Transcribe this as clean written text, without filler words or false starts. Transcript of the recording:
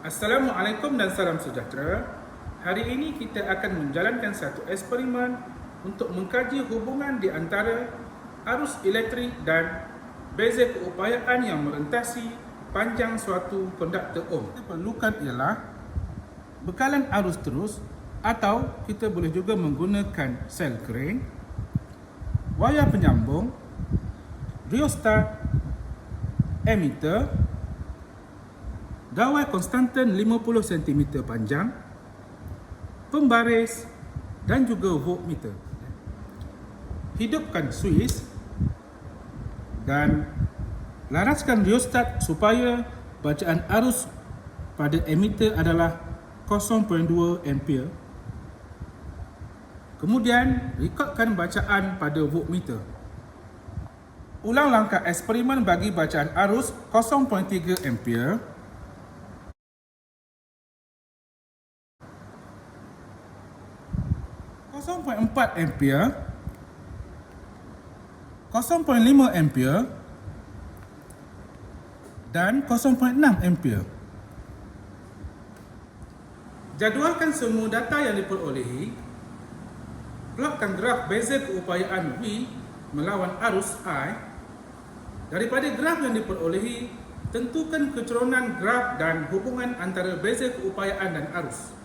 Assalamualaikum dan salam sejahtera. Hari ini kita akan menjalankan satu eksperimen untuk mengkaji hubungan di antara arus elektrik dan beza keupayaan yang merentasi panjang suatu konduktor ohm. Kita perlukan ialah bekalan arus terus atau kita boleh juga menggunakan sel kering, wayar penyambung, riostat, emitter, dawai konstantan 50 cm panjang, pembaris dan juga voltmeter. Hidupkan suis dan laraskan riostat supaya bacaan arus pada emitter adalah 0.2 ampere. Kemudian rekodkan bacaan pada voltmeter. Ulang langkah eksperimen bagi bacaan arus 0.3 ampere. 0.4 ampere, 0.5 ampere dan 0.6 ampere. Jadualkan semua data yang diperolehi. Plotkan graf beza keupayaan V melawan arus I. Daripada graf yang diperolehi, tentukan keceronan graf dan hubungan antara beza keupayaan dan arus.